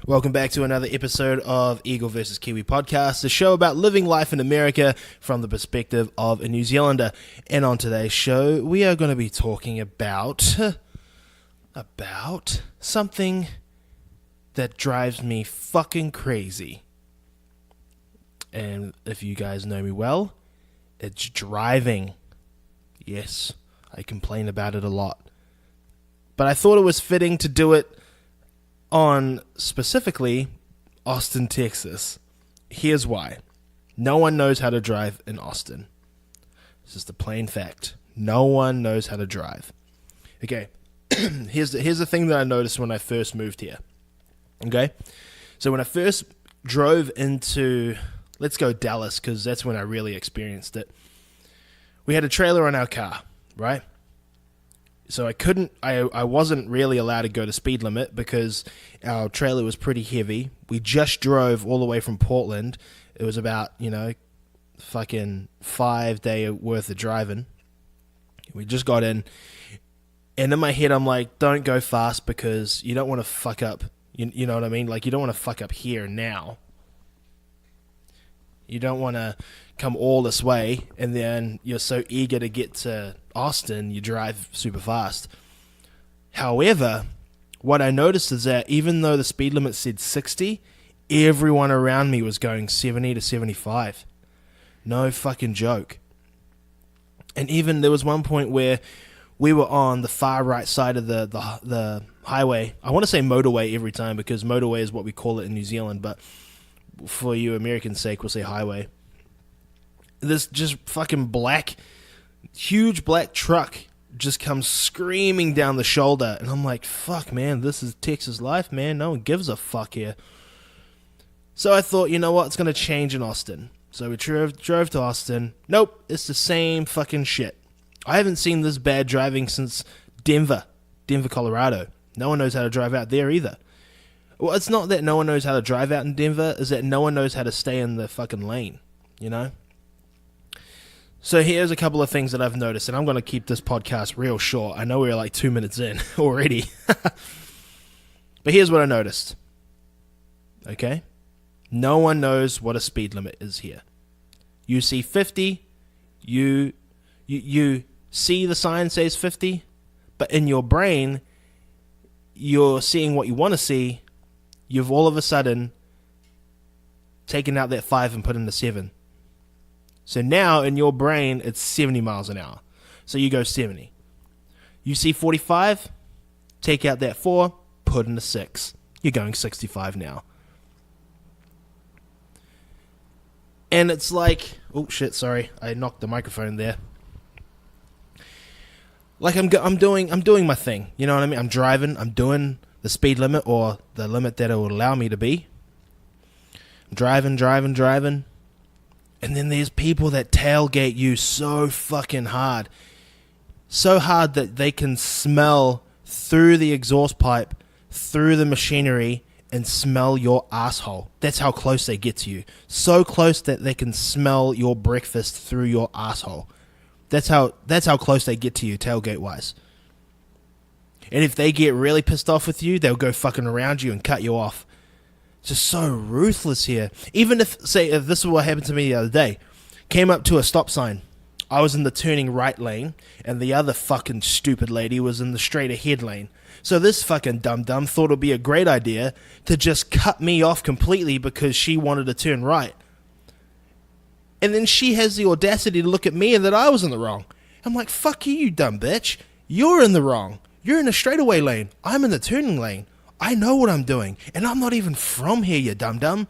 Welcome back to another episode of Eagle vs. Kiwi podcast, the show about living life in America from the perspective of a New Zealander. And on today's show, we are going to be talking about something that drives me fucking crazy. And if you guys know me well, it's driving. Yes, I complain about it a lot. But I thought it was fitting to do it on specifically Austin, Texas. Here's why. No one knows how to drive in Austin. It's just a plain fact. No one knows how to drive. Okay, here's the thing that I noticed when I first moved here. Okay, so when I first drove into, let's go Dallas, because that's when I really experienced it. We had a trailer on our car, right? So I wasn't really allowed to go to speed limit because our trailer was pretty heavy. We just drove all the way from Portland. It was about, fucking 5 day worth of driving. We just got in. And in my head, I'm like, don't go fast because you don't want to fuck up. You know what I mean? Like, you don't want to fuck up here now. You don't want to come all this way and then you're so eager to get to Austin, you drive super fast. However, what I noticed is that even though the speed limit said 60, everyone around me was going 70 to 75. No fucking joke. And even there was one point where we were on the far right side of the highway. I want to say motorway every time because motorway is what we call it in New Zealand, but for you Americans' sake, we'll say highway. This just fucking huge black truck just comes screaming down the shoulder. And I'm like, fuck, man, this is Texas life, man. No one gives a fuck here. So I thought, you know what? It's going to change in Austin. So we drove to Austin. Nope, it's the same fucking shit. I haven't seen this bad driving since Denver, Colorado. No one knows how to drive out there either. Well, it's not that no one knows how to drive out in Denver, it's that no one knows how to stay in the fucking lane, you know? So here's a couple of things that I've noticed, and I'm going to keep this podcast real short. I know we're like 2 minutes in already. But here's what I noticed. Okay? No one knows what a speed limit is here. You see 50, you see the sign says 50, but in your brain, you're seeing what you want to see. You've all of a sudden taken out that 5 and put in the 7. So now in your brain, it's 70 miles an hour. So you go 70. You see 45, take out that 4, put in the 6. You're going 65 now. And it's like, oh shit, sorry, I knocked the microphone there. Like I'm doing my thing. You know what I mean? I'm driving, I'm doing the speed limit or the limit that it will allow me to be. I'm driving. And then there's people that tailgate you so fucking hard. So hard that they can smell through the exhaust pipe, through the machinery, and smell your asshole. That's how close they get to you. So close that they can smell your breakfast through your asshole. That's how close they get to you, tailgate-wise. And if they get really pissed off with you, they'll go fucking around you and cut you off. It's just so ruthless here. Even if this is what happened to me the other day. Came up to a stop sign. I was in the turning right lane, and the other fucking stupid lady was in the straight ahead lane. So this fucking dum-dum thought it would be a great idea to just cut me off completely because she wanted to turn right. And then she has the audacity to look at me and that I was in the wrong. I'm like, fuck you, you dumb bitch. You're in the wrong. You're in the straightaway lane. I'm in the turning lane. I know what I'm doing. And I'm not even from here, you dum-dum.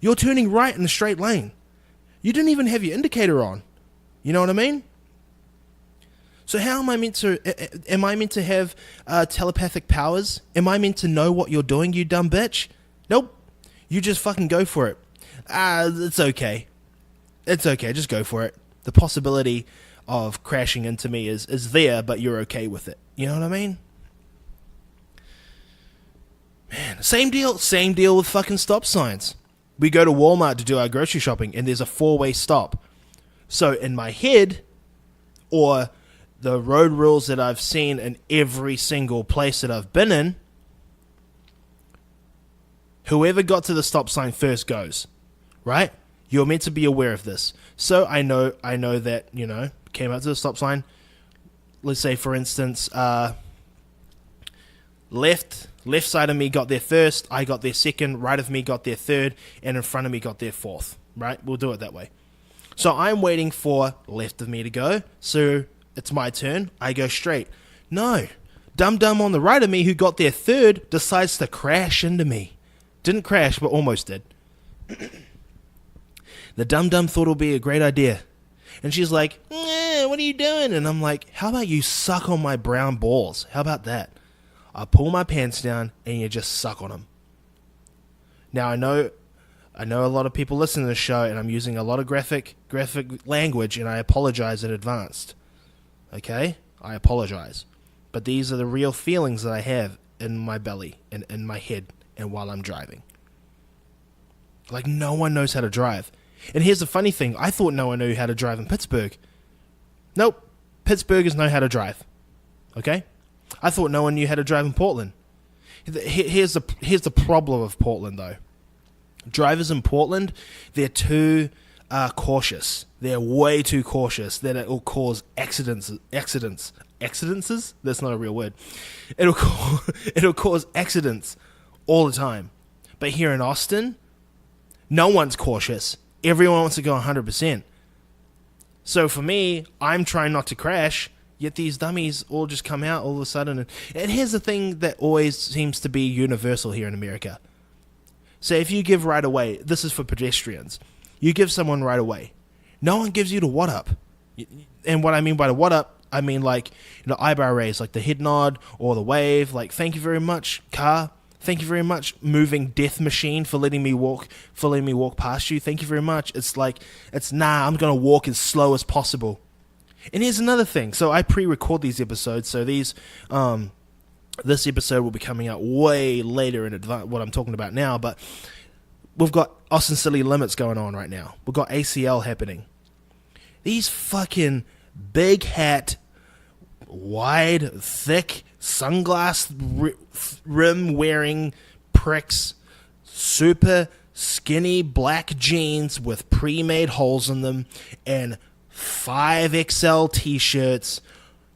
You're turning right in the straight lane. You didn't even have your indicator on. You know what I mean? So how am I meant to have telepathic powers? Am I meant to know what you're doing, you dumb bitch? Nope. You just fucking go for it. It's okay. It's okay, just go for it. The possibility of crashing into me is there, but you're okay with it. You know what I mean? Man, same deal with fucking stop signs. We go to Walmart to do our grocery shopping, and there's a 4-way stop. So in my head, or the road rules that I've seen in every single place that I've been in, Whoever got to the stop sign first goes, right? You're meant to be aware of this. So I know that, came out to the stop sign. Let's say, for instance, left side of me got there first, I got there second, right of me got there third, and in front of me got there fourth, right? We'll do it that way. So I'm waiting for left of me to go, so it's my turn, I go straight. No, dum-dum on the right of me who got there third decides to crash into me. Didn't crash, but almost did. The dum-dum thought it would be a great idea. And she's like, what are you doing? And I'm like, how about you suck on my brown balls? How about that? I pull my pants down and you just suck on them. Now I know a lot of people listen to this show and I'm using a lot of graphic language and I apologize in advance. Okay? I apologize. But these are the real feelings that I have in my belly and in my head and while I'm driving. Like, no one knows how to drive. And here's the funny thing. I thought no one knew how to drive in Pittsburgh. Nope. Pittsburghers know how to drive. Okay? I thought no one knew how to drive in Portland. Here's the problem of Portland, though. Drivers in Portland, they're too cautious. They're way too cautious that it will cause accidents. Accidents? That's not a real word. It'll cause accidents all the time. But here in Austin, no one's cautious. Everyone wants to go 100%. So for me, I'm trying not to crash, yet these dummies all just come out all of a sudden. And here's the thing that always seems to be universal here in America. So if you give right away, this is for pedestrians, you give someone right away, no one gives you the what up. And what I mean by the what up, I mean like, eyebrow raise, like the head nod or the wave, like thank you very much, car. Thank you very much, moving death machine, for letting me walk past you. Thank you very much. It's like, I'm going to walk as slow as possible. And here's another thing. So I pre-record these episodes. So this episode will be coming out way later in advance, what I'm talking about now. But we've got Austin City Limits going on right now. We've got ACL happening. These fucking big hat, wide, thick, sunglass rim wearing pricks, super skinny black jeans with pre-made holes in them, and 5XL t-shirts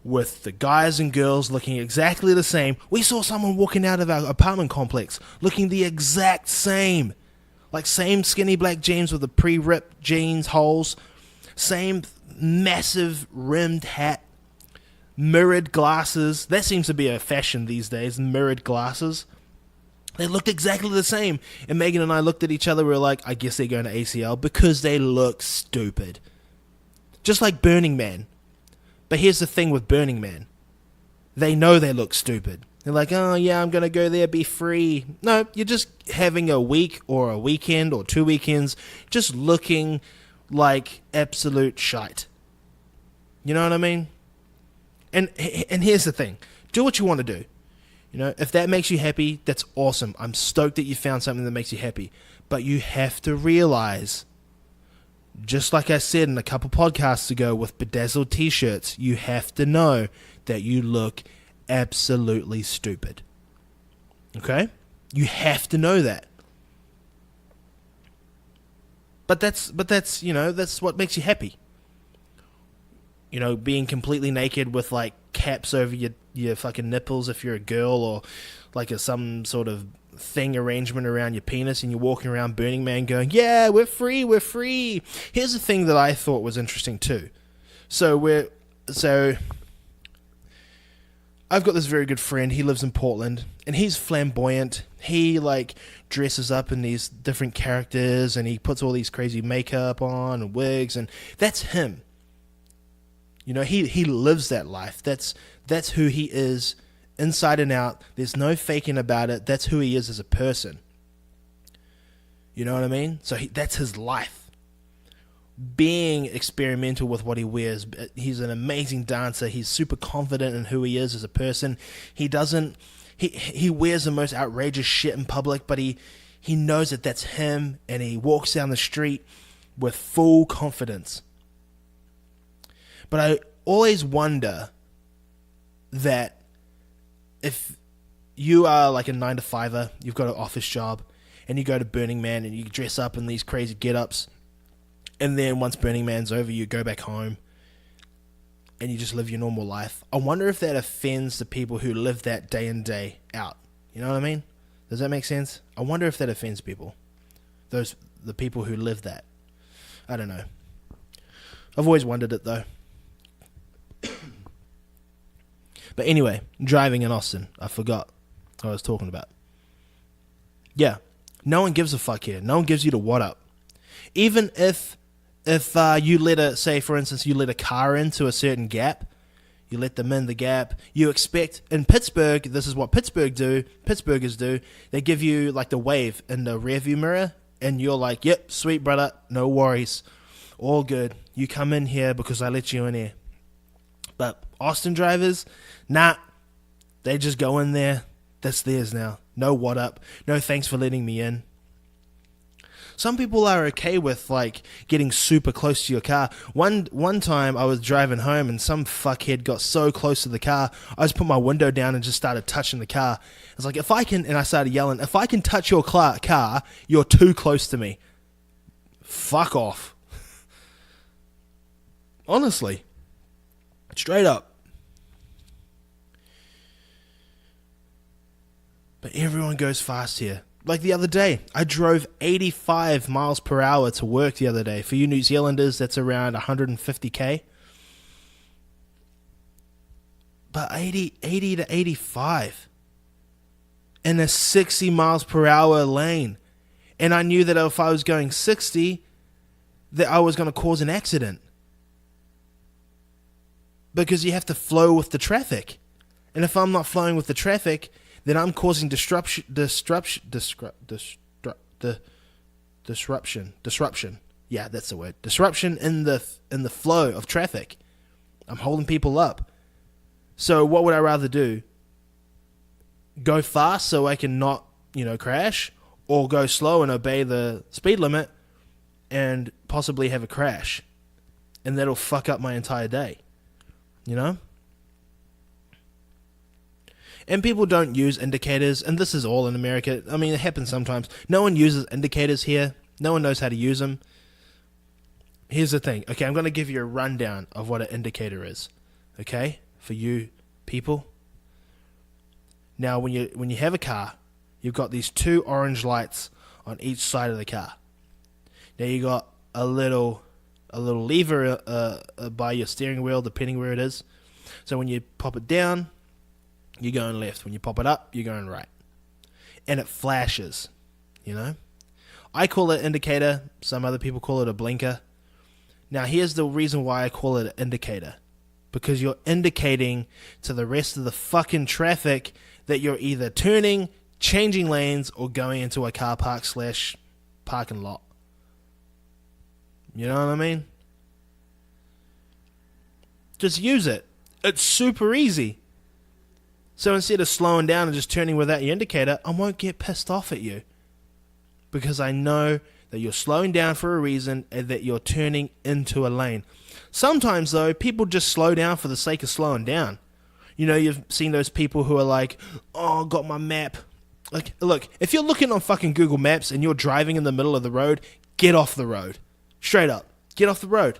with the guys and girls looking exactly the same. We saw someone walking out of our apartment complex looking the exact same. Like same skinny black jeans with the pre-ripped jeans holes, same massive rimmed hat, mirrored glasses. That seems to be a fashion these days, mirrored glasses. They looked exactly the same. And Megan and I looked at each other, we were like, I guess they're going to ACL because they look stupid. Just like Burning Man. But here's the thing with Burning Man. They know they look stupid. They're like, oh yeah, I'm going to go there, be free. No, you're just having a week or a weekend or 2 weekends just looking like absolute shite. You know what I mean? And here's the thing. Do what you want to do. If that makes you happy, that's awesome. I'm stoked that you found something that makes you happy. But you have to realize, just like I said in a couple podcasts ago with bedazzled t-shirts, you have to know that you look absolutely stupid. Okay? You have to know that. But that's that's what makes you happy. Being completely naked with like caps over your fucking nipples if you're a girl, or like some sort of thing arrangement around your penis, and you're walking around Burning Man going, yeah, we're free. Here's the thing that I thought was interesting too. So I've got this very good friend. He lives in Portland, and he's flamboyant. He like dresses up in these different characters, and he puts all these crazy makeup on and wigs, and that's him. He lives that life. That's who he is inside and out. There's no faking about it. That's who he is as a person. You know what I mean? So that's his life. Being experimental with what he wears. He's an amazing dancer. He's super confident in who he is as a person. He wears the most outrageous shit in public, but he knows that that's him, and he walks down the street with full confidence. But I always wonder that if you are like a 9-to-5er, you've got an office job, and you go to Burning Man and you dress up in these crazy get-ups, and then once Burning Man's over, you go back home and you just live your normal life. I wonder if that offends the people who live that day in, day out. You know what I mean? Does that make sense? I wonder if that offends people. The people who live that. I don't know. I've always wondered it, though. But anyway, driving in Austin. I forgot what I was talking about. Yeah. No one gives a fuck here. No one gives you the what up. Even if you say, for instance, you let a car into a certain gap, you let them in the gap, you expect, in Pittsburgh, this is what Pittsburghers do, they give you like the wave in the rearview mirror, and you're like, yep, sweet brother, no worries, all good, you come in here because I let you in here. But Austin drivers, nah, they just go in there, that's theirs now, no what up, no thanks for letting me in. Some people are okay with like getting super close to your car. One time I was driving home and some fuckhead got so close to the car, I just put my window down and just started touching the car. I was like, and I started yelling, if I can touch your car, you're too close to me. Fuck off. Honestly. Straight up. But everyone goes fast here. Like the other day, I drove 85 miles per hour to work the other day. For you New Zealanders, that's around 150k. But 80 to 85 in a 60 miles per hour lane. And I knew that if I was going 60, that I was going to cause an accident. Because you have to flow with the traffic. And if I'm not flowing with the traffic, then I'm causing disruption. Yeah, that's the word. Disruption in the flow of traffic. I'm holding people up. So what would I rather do? Go fast so I can not, crash, or go slow and obey the speed limit and possibly have a crash, and that'll fuck up my entire day. And people don't use indicators, and this is all in America. I mean, it happens sometimes. No one uses indicators here. No one knows how to use them. Here's the thing. Okay, I'm going to give you a rundown of what an indicator is. Okay? For you people. Now, when you have a car, you've got these two orange lights on each side of the car. Now, you got a little lever by your steering wheel, depending where it is. So when you pop it down, you're going left. When you pop it up, you're going right. And it flashes, I call it indicator. Some other people call it a blinker. Now, here's the reason why I call it an indicator. Because you're indicating to the rest of the fucking traffic that you're either turning, changing lanes, or going into a car park / parking lot. You know what I mean? Just use it. It's super easy. So instead of slowing down and just turning without your indicator, I won't get pissed off at you. Because I know that you're slowing down for a reason and that you're turning into a lane. Sometimes, though, people just slow down for the sake of slowing down. You've seen those people who are like, oh, got my map. Like, look, if you're looking on fucking Google Maps and you're driving in the middle of the road, get off the road. Straight up. Get off the road.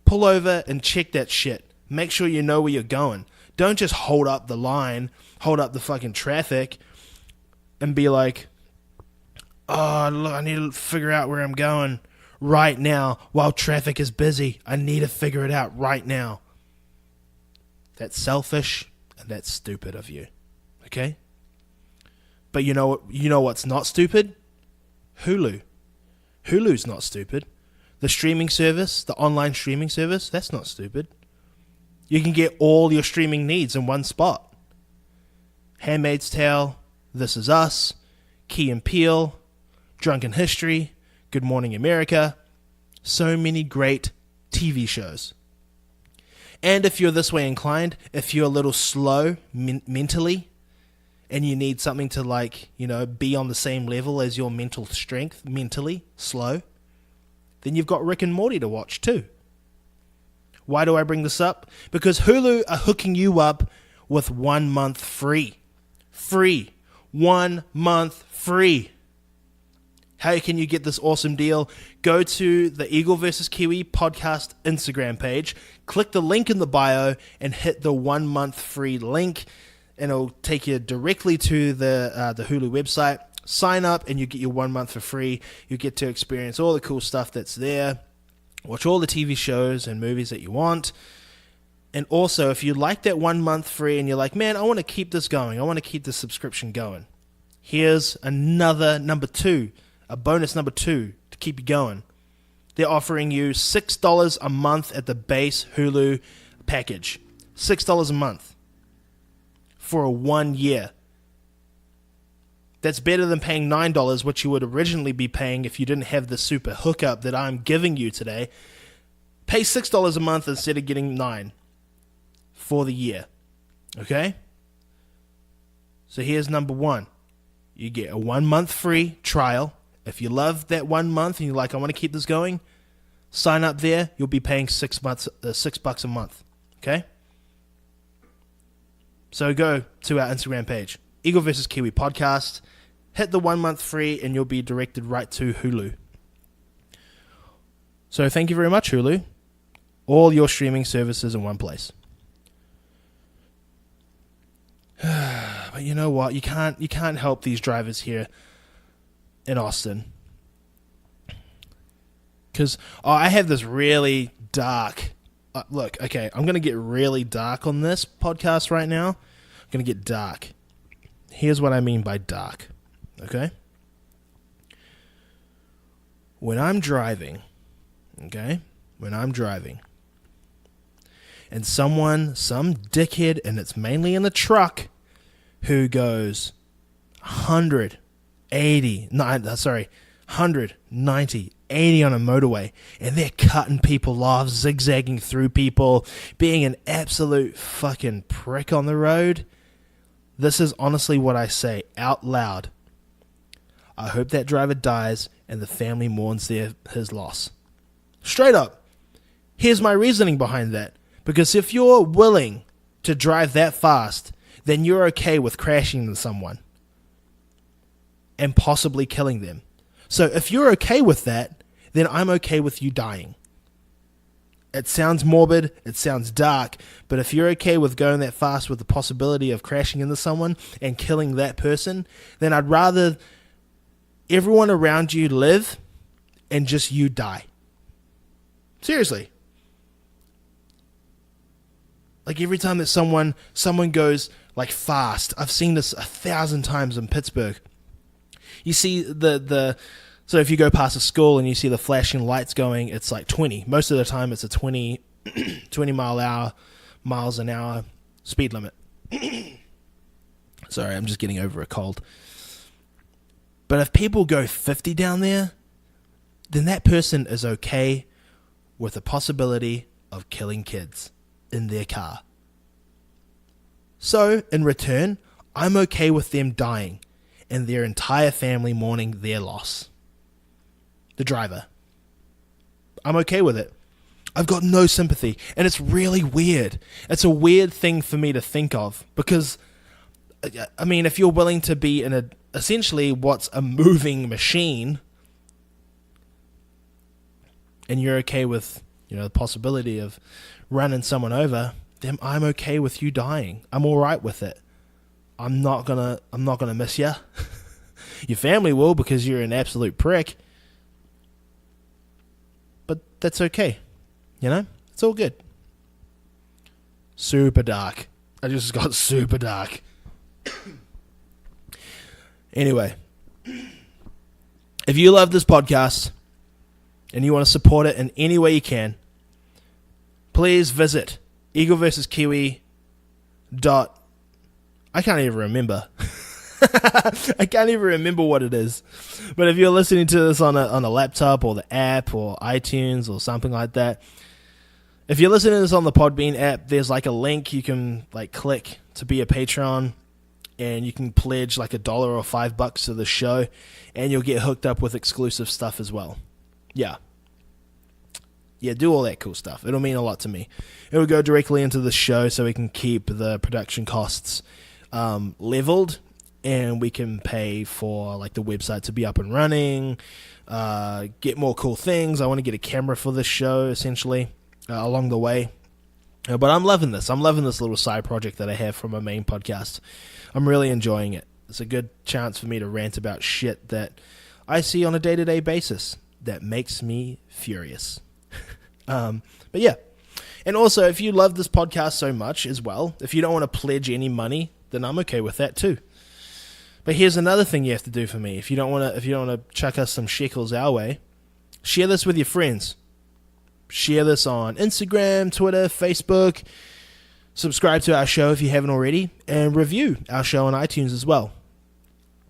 Pull over and check that shit. Make sure you know where you're going. Don't just hold up the line, hold up the fucking traffic, and be like, oh, look, I need to figure out where I'm going right now while traffic is busy. I need to figure it out right now. That's selfish, and that's stupid of you. Okay? But you know what's not stupid? HULU. HULU's not stupid. The streaming service, the online streaming service, that's not stupid. You can get all your streaming needs in one spot. Handmaid's Tale, This Is Us, Key and Peele, Drunken History, Good Morning America. So many great TV shows. And if you're this way inclined, if you're a little slow mentally, and you need something to be on the same level as your mental strength, mentally slow, then you've got Rick and Morty to watch too. Why do I bring this up? Because HULU are hooking you up with 1 month free. Free. 1 month free. How can you get this awesome deal? Go to the Eagle vs. Kiwi podcast Instagram page, click the link in the bio, and hit the 1 month free link, and it'll take you directly to the HULU website. Sign up, and you get your 1 month for free. You get to experience all the cool stuff that's there, watch all the TV shows and movies that you want. And also, if you like that 1 month free and you're like, man, I want to keep this going, I want to keep the subscription going, here's another number 2. A bonus number 2 to keep you going. They're offering you $6 a month at the base HULU package. $6 a month for a 1 year. That's better than paying $9, which you would originally be paying if you didn't have the super hookup that I'm giving you today. Pay $6 a month instead of getting $9 for the year. Okay? So here's number 1. You get a 1 month free trial. If you love that 1 month and you're like, I want to keep this going, sign up there. You'll be paying $6 a month. Okay? So go to our Instagram page, Eagle vs. Kiwi podcast. Hit the 1 month free and you'll be directed right to HULU. So thank you very much, HULU. All your streaming services in one place. But you know what? You can't help these drivers here in Austin, because I have this really dark look. Okay, I'm gonna get really dark on this podcast right now. I'm gonna get dark. Here's what I mean by dark. Okay, when I'm driving, and some dickhead, and it's mainly in the truck, who goes 190, 80 on a motorway, and they're cutting people off, zigzagging through people, being an absolute fucking prick on the road. This is honestly what I say out loud. I hope that driver dies and the family mourns his loss. Straight up. Here's my reasoning behind that. Because if you're willing to drive that fast, then you're okay with crashing into someone and possibly killing them. So if you're okay with that, then I'm okay with you dying. It sounds morbid, it sounds dark, but if you're okay with going that fast with the possibility of crashing into someone and killing that person, then I'd rather everyone around you live and just you die. Seriously. Like every time that someone goes like fast, I've seen this 1,000 times in Pittsburgh. You see so if you go past a school and you see the flashing lights going, it's like 20. Most of the time it's a 20 miles an hour speed limit. Sorry, I'm just getting over a cold. But if people go 50 down there, then that person is okay with the possibility of killing kids in their car. So, in return, I'm okay with them dying and their entire family mourning their loss. The driver. I'm okay with it. I've got no sympathy. And it's really weird. It's a weird thing for me to think of because, I mean, if you're willing to be in essentially what's a moving machine, and you're okay with, the possibility of running someone over, then I'm okay with you dying. I'm all right with it. I'm not gonna miss you. Your family will because you're an absolute prick. But that's okay. It's all good. Super dark. I just got super dark. Anyway, if you love this podcast and you want to support it in any way you can, please visit Eagle vs. Kiwi. I can't even remember. I can't even remember what it is. But if you're listening to this on a laptop or the app or iTunes or something like that, if you're listening to this on the Podbean app, there's like a link you can click to be a Patreon, and you can pledge like $1 or $5 to the show, and you'll get hooked up with exclusive stuff as well. Yeah, do all that cool stuff. It'll mean a lot to me. It'll go directly into the show so we can keep the production costs leveled and we can pay for like the website to be up and running, get more cool things. I want to get a camera for this show essentially along the way. But I'm loving this. I'm loving this little side project that I have from my main podcast. I'm really enjoying it. It's a good chance for me to rant about shit that I see on a day-to-day basis that makes me furious. But yeah. And also, if you love this podcast so much as well, if you don't want to pledge any money, then I'm okay with that too. But here's another thing you have to do for me. If you don't want to chuck us some shekels our way, share this with your friends. Share this on Instagram, Twitter, Facebook. Subscribe to our show if you haven't already, and review our show on iTunes as well.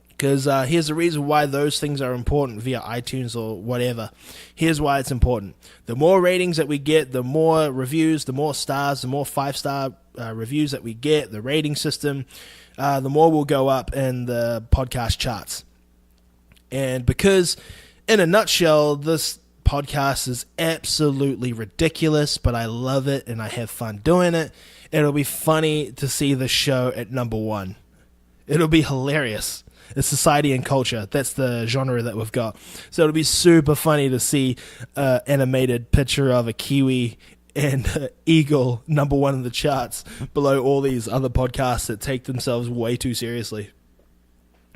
Because here's the reason why those things are important via iTunes or whatever. Here's why it's important. The more ratings that we get, the more reviews, the more stars, the more 5-star reviews that we get, the rating system, the more we'll go up in the podcast charts. And because, in a nutshell, this podcast is absolutely ridiculous, but I love it and I have fun doing it. It'll be funny to see the show at number 1. It'll be hilarious. It's society and culture. That's the genre that we've got. So it'll be super funny to see an animated picture of a kiwi and an eagle number 1 in the charts below all these other podcasts that take themselves way too seriously.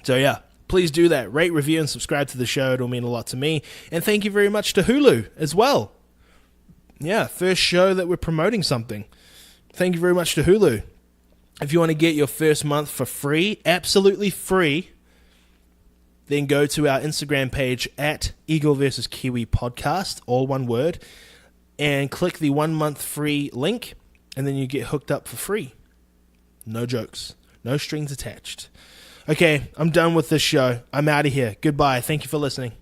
So yeah, please do that. Rate, review, and subscribe to the show. It'll mean a lot to me. And thank you very much to HULU as well. Yeah, first show that we're promoting something. Thank you very much to HULU. If you want to get your first month for free, absolutely free, then go to our Instagram page at Eagle vs. Kiwi Podcast, all one word, and click the 1 month free link, and then you get hooked up for free. No jokes. No strings attached. Okay, I'm done with this show. I'm out of here. Goodbye. Thank you for listening.